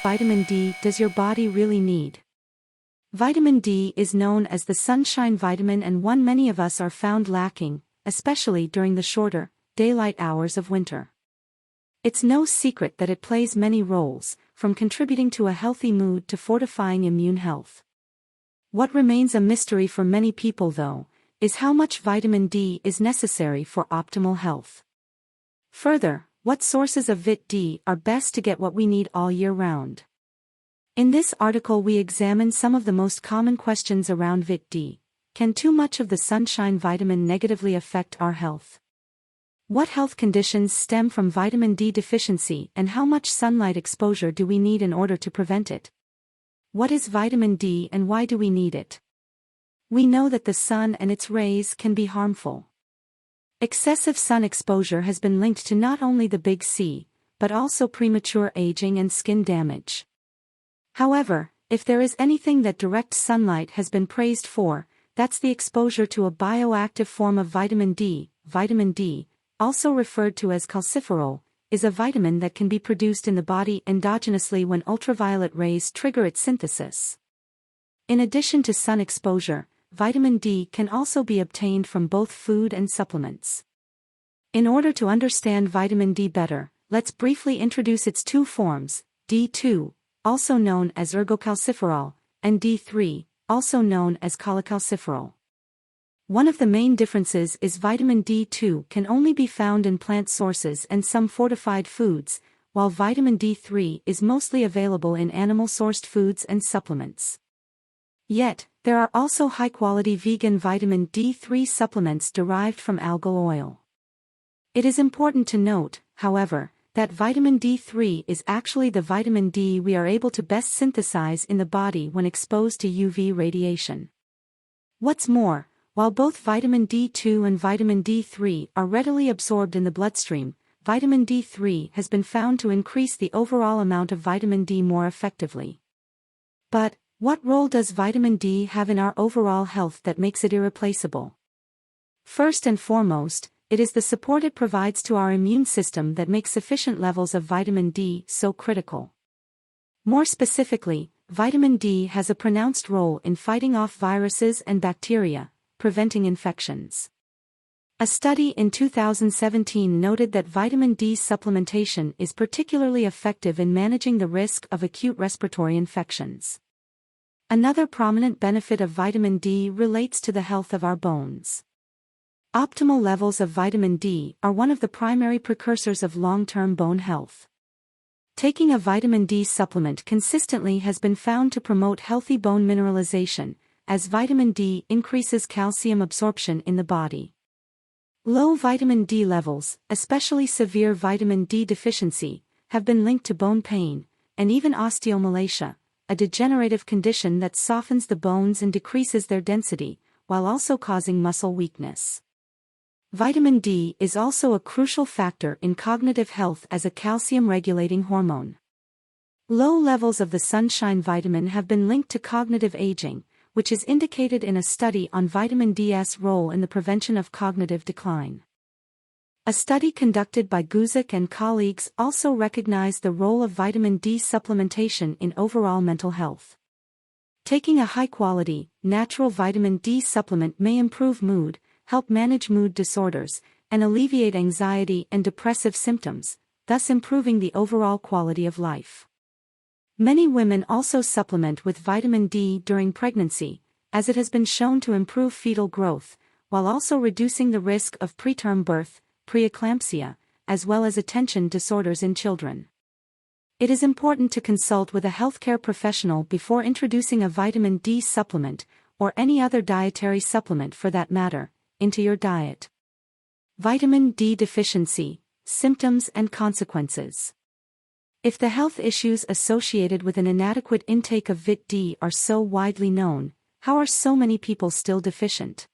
vitamin D does your body really need? Vitamin D is known as the sunshine vitamin and one many of us are found lacking, especially during the shorter, daylight hours of winter. It's no secret that it plays many roles, from contributing to a healthy mood to fortifying immune health. What remains a mystery for many people, though, is how much vitamin D is necessary for optimal health. Further, what sources of Vit D are best to get what we need all year round? In this article we examine some of the most common questions around Vit D. Can too much of the sunshine vitamin negatively affect our health? What health conditions stem from vitamin D deficiency and how much sunlight exposure do we need in order to prevent it? What is vitamin D and why do we need it? We know that the sun and its rays can be harmful. Excessive sun exposure has been linked to not only the big C, but also premature aging and skin damage. However, if there is anything that direct sunlight has been praised for, that's the exposure to a bioactive form of vitamin D. Vitamin D, also referred to as calciferol, is a vitamin that can be produced in the body endogenously when ultraviolet rays trigger its synthesis. In addition to sun exposure, vitamin D can also be obtained from both food and supplements. In order to understand vitamin D better, let's briefly introduce its two forms, D2, also known as ergocalciferol, and D3, also known as cholecalciferol. One of the main differences is vitamin D2 can only be found in plant sources and some fortified foods, while vitamin D3 is mostly available in animal-sourced foods and supplements. Yet, there are also high-quality vegan vitamin D3 supplements derived from algal oil. It is important to note, however, that vitamin D3 is actually the vitamin D we are able to best synthesize in the body when exposed to UV radiation. What's more, while both vitamin D2 and vitamin D3 are readily absorbed in the bloodstream, vitamin D3 has been found to increase the overall amount of vitamin D more effectively. But, what role does vitamin D have in our overall health that makes it irreplaceable? First and foremost, it is the support it provides to our immune system that makes sufficient levels of vitamin D so critical. More specifically, vitamin D has a pronounced role in fighting off viruses and bacteria, preventing infections. A study in 2017 noted that vitamin D supplementation is particularly effective in managing the risk of acute respiratory infections. Another prominent benefit of vitamin D relates to the health of our bones. Optimal levels of vitamin D are one of the primary precursors of long-term bone health. Taking a vitamin D supplement consistently has been found to promote healthy bone mineralization, as vitamin D increases calcium absorption in the body. Low vitamin D levels, especially severe vitamin D deficiency, have been linked to bone pain, and even osteomalacia, a degenerative condition that softens the bones and decreases their density, while also causing muscle weakness. Vitamin D is also a crucial factor in cognitive health as a calcium-regulating hormone. Low levels of the sunshine vitamin have been linked to cognitive aging, which is indicated in a study on vitamin D's role in the prevention of cognitive decline. A study conducted by Guzik and colleagues also recognized the role of vitamin D supplementation in overall mental health. Taking a high-quality, natural vitamin D supplement may improve mood, help manage mood disorders, and alleviate anxiety and depressive symptoms, thus improving the overall quality of life. Many women also supplement with vitamin D during pregnancy, as it has been shown to improve fetal growth, while also reducing the risk of preterm birth, preeclampsia, as well as attention disorders in children. It is important to consult with a healthcare professional before introducing a vitamin D supplement, or any other dietary supplement for that matter, into your diet. Vitamin D deficiency, symptoms and consequences. If the health issues associated with an inadequate intake of Vit D are so widely known, how are so many people still deficient?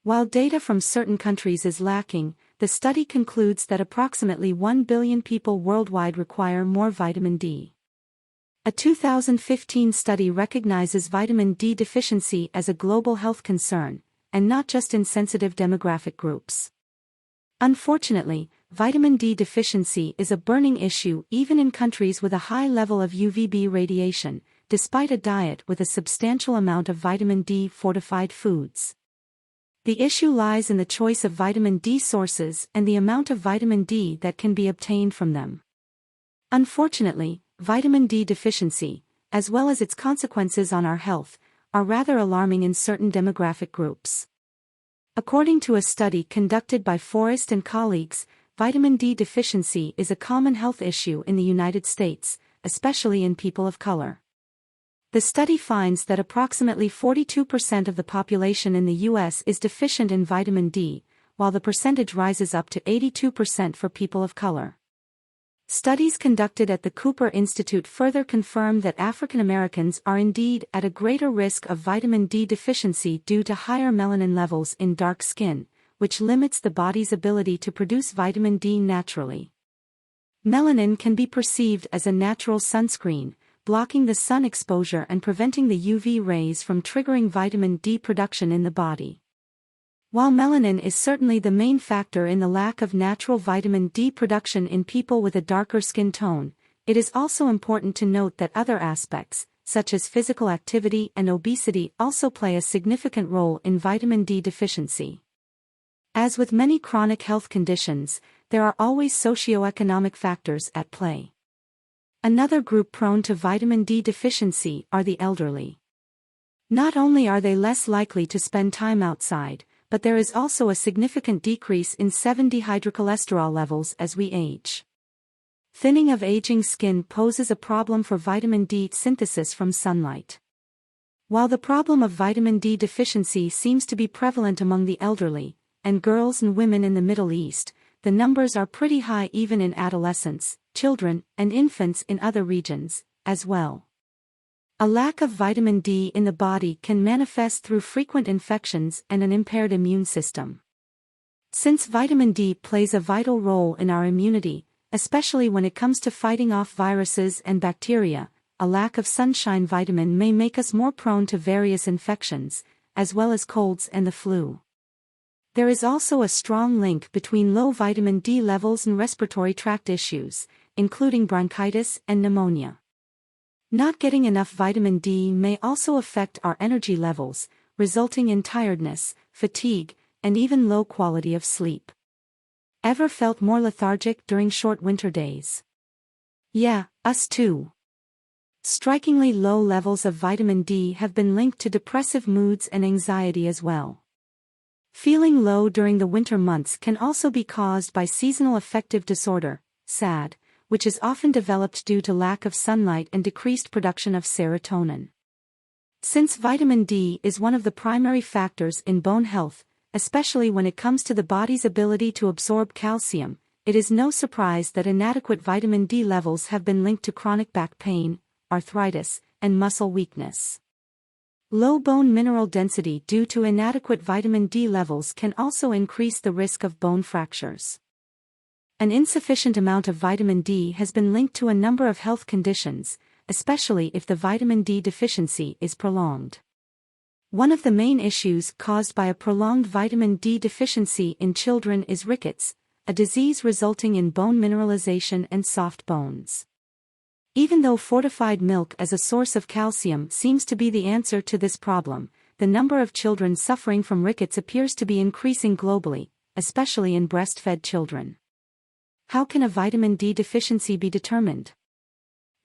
While data from certain countries is lacking, the study concludes that approximately 1 billion people worldwide require more vitamin D. A 2015 study recognizes vitamin D deficiency as a global health concern, and not just in sensitive demographic groups. Unfortunately, vitamin D deficiency is a burning issue even in countries with a high level of UVB radiation, despite a diet with a substantial amount of vitamin D fortified foods. The issue lies in the choice of vitamin D sources and the amount of vitamin D that can be obtained from them. Unfortunately, vitamin D deficiency, as well as its consequences on our health, are rather alarming in certain demographic groups. According to a study conducted by Forrest and colleagues, vitamin D deficiency is a common health issue in the United States, especially in people of color. The study finds that approximately 42% of the population in the U.S. is deficient in vitamin D, while the percentage rises up to 82% for people of color. Studies conducted at the Cooper Institute further confirm that African Americans are indeed at a greater risk of vitamin D deficiency due to higher melanin levels in dark skin, which limits the body's ability to produce vitamin D naturally. Melanin can be perceived as a natural sunscreen, blocking the sun exposure and preventing the UV rays from triggering vitamin D production in the body. While melanin is certainly the main factor in the lack of natural vitamin D production in people with a darker skin tone, it is also important to note that other aspects, such as physical activity and obesity, also play a significant role in vitamin D deficiency. As with many chronic health conditions, there are always socioeconomic factors at play. Another group prone to vitamin D deficiency are the elderly. Not only are they less likely to spend time outside, but there is also a significant decrease in 7-dehydrocholesterol levels as we age. Thinning of aging skin poses a problem for vitamin D synthesis from sunlight. While the problem of vitamin D deficiency seems to be prevalent among the elderly, and girls and women in the Middle East, the numbers are pretty high even in adolescents, children, and infants in other regions, as well. A lack of vitamin D in the body can manifest through frequent infections and an impaired immune system. Since vitamin D plays a vital role in our immunity, especially when it comes to fighting off viruses and bacteria, a lack of sunshine vitamin may make us more prone to various infections, as well as colds and the flu. There is also a strong link between low vitamin D levels and respiratory tract issues, including bronchitis and pneumonia. Not getting enough vitamin D may also affect our energy levels, resulting in tiredness, fatigue, and even low quality of sleep. Ever felt more lethargic during short winter days? Yeah, us too. Strikingly low levels of vitamin D have been linked to depressive moods and anxiety as well. Feeling low during the winter months can also be caused by seasonal affective disorder, SAD, which is often developed due to lack of sunlight and decreased production of serotonin. Since vitamin D is one of the primary factors in bone health, especially when it comes to the body's ability to absorb calcium, it is no surprise that inadequate vitamin D levels have been linked to chronic back pain, arthritis, and muscle weakness. Low bone mineral density due to inadequate vitamin D levels can also increase the risk of bone fractures. An insufficient amount of vitamin D has been linked to a number of health conditions, especially if the vitamin D deficiency is prolonged. One of the main issues caused by a prolonged vitamin D deficiency in children is rickets, a disease resulting in bone mineralization and soft bones. Even though fortified milk as a source of calcium seems to be the answer to this problem, the number of children suffering from rickets appears to be increasing globally, especially in breastfed children. How can a vitamin D deficiency be determined?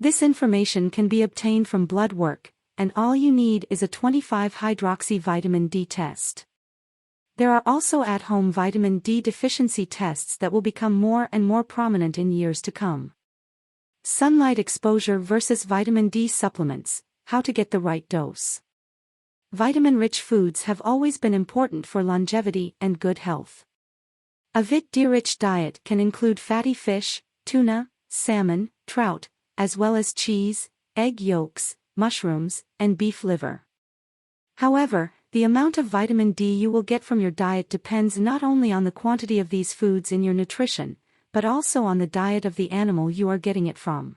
This information can be obtained from blood work, and all you need is a 25-hydroxy vitamin D test. There are also at-home vitamin D deficiency tests that will become more and more prominent in years to come. Sunlight exposure versus vitamin D supplements, how to get the right dose. Vitamin-rich foods have always been important for longevity and good health. A Vit D-rich diet can include fatty fish, tuna, salmon, trout, as well as cheese, egg yolks, mushrooms, and beef liver. However, the amount of vitamin D you will get from your diet depends not only on the quantity of these foods in your nutrition, but also on the diet of the animal you are getting it from.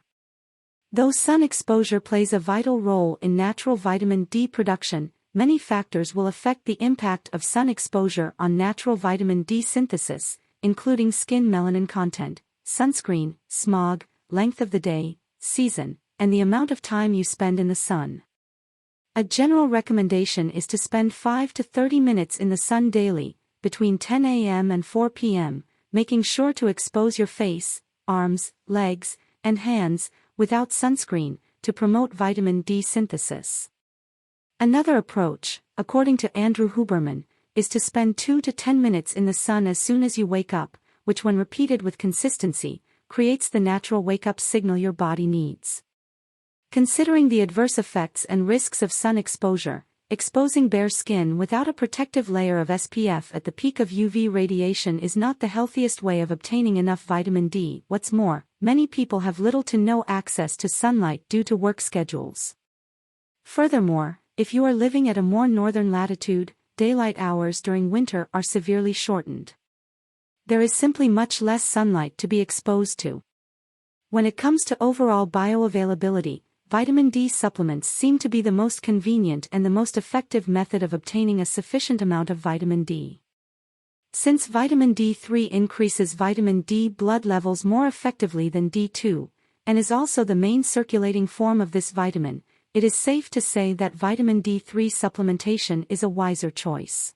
Though sun exposure plays a vital role in natural vitamin D production, many factors will affect the impact of sun exposure on natural vitamin D synthesis, including skin melanin content, sunscreen, smog, length of the day, season, and the amount of time you spend in the sun. A general recommendation is to spend 5 to 30 minutes in the sun daily, between 10 a.m. and 4 p.m., making sure to expose your face, arms, legs, and hands, without sunscreen, to promote vitamin D synthesis. Another approach, according to Andrew Huberman, is to spend 2 to 10 minutes in the sun as soon as you wake up, which when repeated with consistency, creates the natural wake-up signal your body needs. Considering the adverse effects and risks of sun exposure, exposing bare skin without a protective layer of SPF at the peak of UV radiation is not the healthiest way of obtaining enough vitamin D. What's more, many people have little to no access to sunlight due to work schedules. Furthermore, if you are living at a more northern latitude, daylight hours during winter are severely shortened. There is simply much less sunlight to be exposed to. When it comes to overall bioavailability, vitamin D supplements seem to be the most convenient and the most effective method of obtaining a sufficient amount of vitamin D. Since vitamin D3 increases vitamin D blood levels more effectively than D2, and is also the main circulating form of this vitamin, it is safe to say that vitamin D3 supplementation is a wiser choice.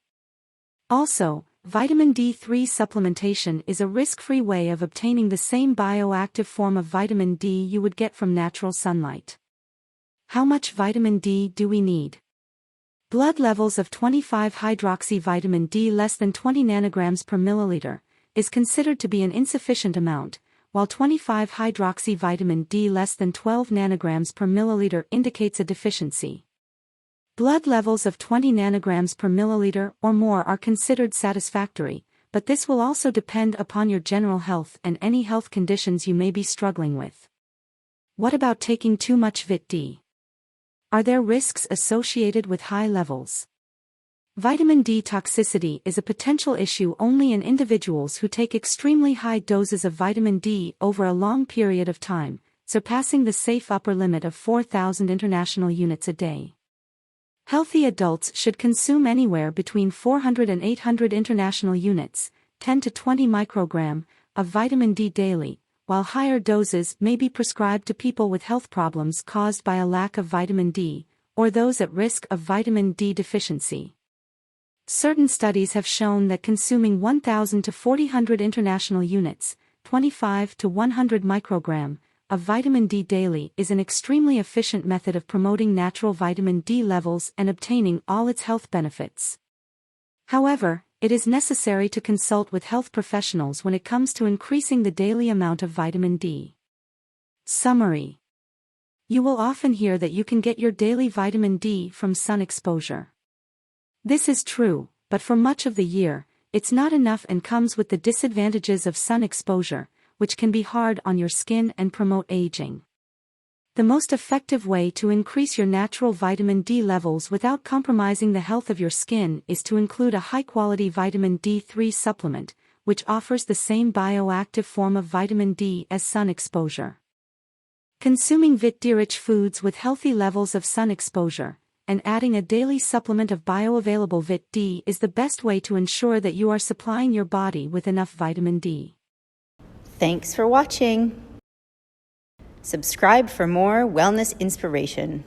Also, vitamin D3 supplementation is a risk-free way of obtaining the same bioactive form of vitamin D you would get from natural sunlight. How much vitamin D do we need? Blood levels of 25-hydroxy vitamin D less than 20 nanograms per milliliter is considered to be an insufficient amount, while 25-hydroxy vitamin D less than 12 nanograms per milliliter indicates a deficiency. Blood levels of 20 nanograms per milliliter or more are considered satisfactory, but this will also depend upon your general health and any health conditions you may be struggling with. What about taking too much Vit D? Are there risks associated with high levels? Vitamin D toxicity is a potential issue only in individuals who take extremely high doses of vitamin D over a long period of time, surpassing the safe upper limit of 4,000 international units a day. Healthy adults should consume anywhere between 400 and 800 international units, 10 to 20 microgram, of vitamin D daily, while higher doses may be prescribed to people with health problems caused by a lack of vitamin D, or those at risk of vitamin D deficiency. Certain studies have shown that consuming 1,000 to 4,000 international units, 25 to 100 microgram, of vitamin D daily is an extremely efficient method of promoting natural vitamin D levels and obtaining all its health benefits. However, it is necessary to consult with health professionals when it comes to increasing the daily amount of vitamin D. Summary. You will often hear that you can get your daily vitamin D from sun exposure. This is true, but for much of the year, it's not enough and comes with the disadvantages of sun exposure, which can be hard on your skin and promote aging. The most effective way to increase your natural vitamin D levels without compromising the health of your skin is to include a high-quality vitamin D3 supplement, which offers the same bioactive form of vitamin D as sun exposure. Consuming Vit D-rich foods with healthy levels of sun exposure, and adding a daily supplement of bioavailable Vit D is the best way to ensure that you are supplying your body with enough vitamin D. Thanks for watching. Subscribe for more wellness inspiration.